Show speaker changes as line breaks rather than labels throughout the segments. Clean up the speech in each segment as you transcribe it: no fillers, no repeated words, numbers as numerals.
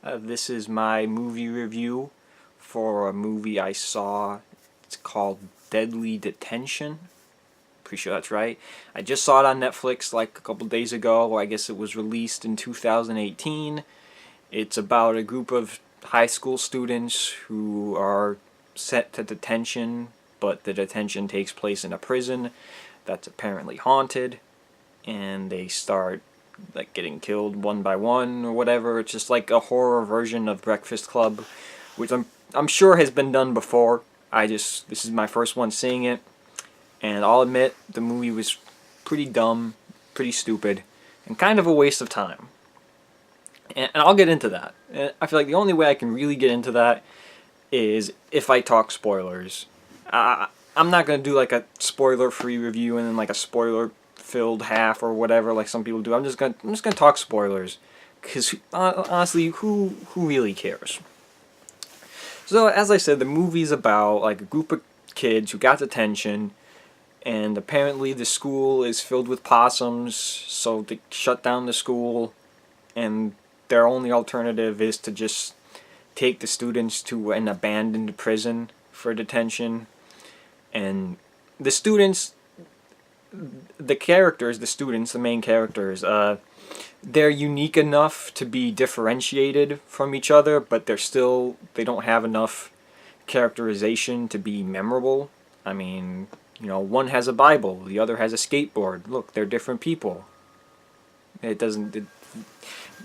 This is my movie review for a movie I saw. It's called Detention. Pretty sure that's right. I just saw it on Netflix like a couple days ago. I guess it was released in 2018. It's about a group of high school students who are sent to detention, but the detention takes place in a prison that's apparently haunted, and they start like getting killed one by one or whatever. It's just like a horror version of Breakfast Club, which I'm sure has been done before. This is my first one seeing it, and I'll admit the movie was pretty dumb, pretty stupid, and kind of a waste of time. And I'll get into that. And I feel like the only way I can really get into that is if I talk spoilers. I'm not going to do like a spoiler-free review and then like a spoiler-filled half or whatever like some people do. I'm just gonna talk spoilers, because honestly, who really cares? So as I said, the movie's about like a group of kids who got detention, and apparently the school is filled with possums, so they shut down the school, and their only alternative is to just take the students to an abandoned prison for detention. And the students, the main characters, they're unique enough to be differentiated from each other, but they don't have enough characterization to be memorable. I mean, one has a Bible, the other has a skateboard. Look, they're different people. It doesn't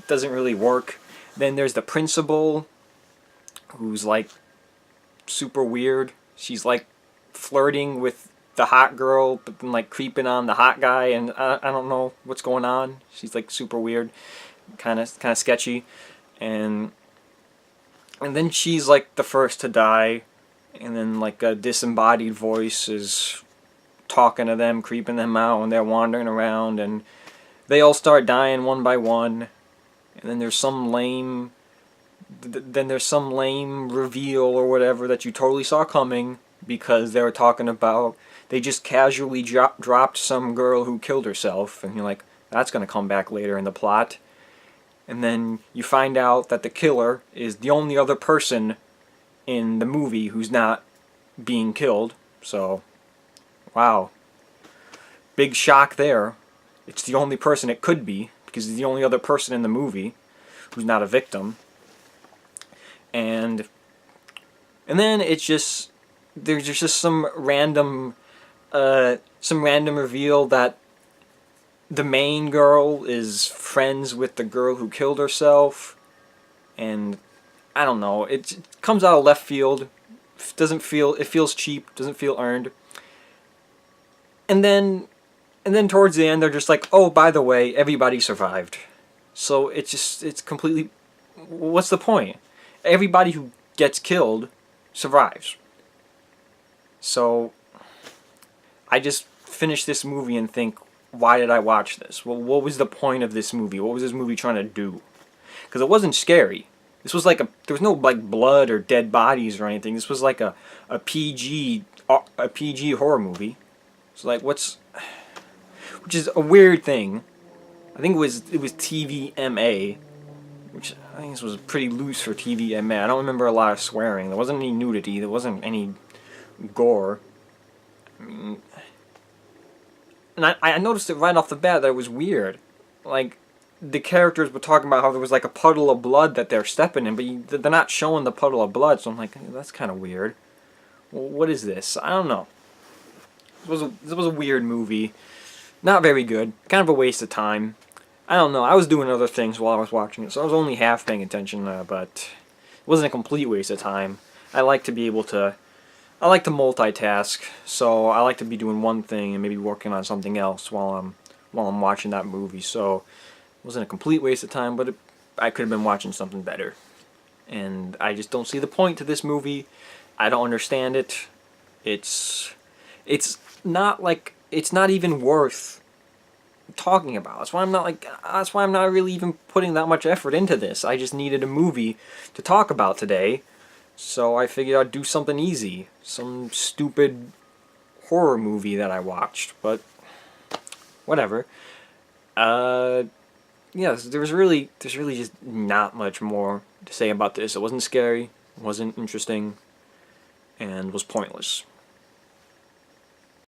really work. Then there's the principal, who's like super weird. She's like flirting with the hot girl, but then like creeping on the hot guy, and I don't know what's going on. She's like super weird, kind of sketchy, and then she's like the first to die, and then like a disembodied voice is talking to them, creeping them out, and they're wandering around, and they all start dying one by one, and then there's some lame reveal or whatever that you totally saw coming, because they were talking about, they just casually dropped some girl who killed herself, and you're like, that's going to come back later in the plot. And then you find out that the killer is the only other person in the movie who's not being killed. So, wow. Big shock there. It's the only person it could be, because he's the only other person in the movie who's not a victim. And then it's just, there's just some random reveal that the main girl is friends with the girl who killed herself, and I don't know, it comes out of left field. It feels cheap, doesn't feel earned. And then towards the end they're just like, oh, by the way, everybody survived. So it's completely, what's the point? Everybody who gets killed survives. So I just finish this movie and think, why did I watch this? Well, what was the point of this movie? What was this movie trying to do? Because it wasn't scary. This was like there was no like blood or dead bodies or anything. This was like a PG horror movie. So like, which is a weird thing. I think it was TVMA, which I think this was pretty loose for TVMA. I don't remember a lot of swearing. There wasn't any nudity. There wasn't any gore. I mean, and I noticed it right off the bat that it was weird. Like, the characters were talking about how there was like a puddle of blood that they're stepping in, but they're not showing the puddle of blood, so I'm like, that's kind of weird. Well, what is this? I don't know. This was a weird movie. Not very good. Kind of a waste of time. I don't know. I was doing other things while I was watching it, so I was only half paying attention, but it wasn't a complete waste of time. I like to multitask, so I like to be doing one thing and maybe working on something else while I'm watching that movie. So it wasn't a complete waste of time, but I could have been watching something better. And I just don't see the point to this movie. I don't understand it. It's not even worth talking about. That's why I'm not really even putting that much effort into this. I just needed a movie to talk about today. So I figured I'd do something easy. Some stupid horror movie that I watched, but whatever. yes, there's really just not much more to say about this. It wasn't scary, wasn't interesting, and was pointless.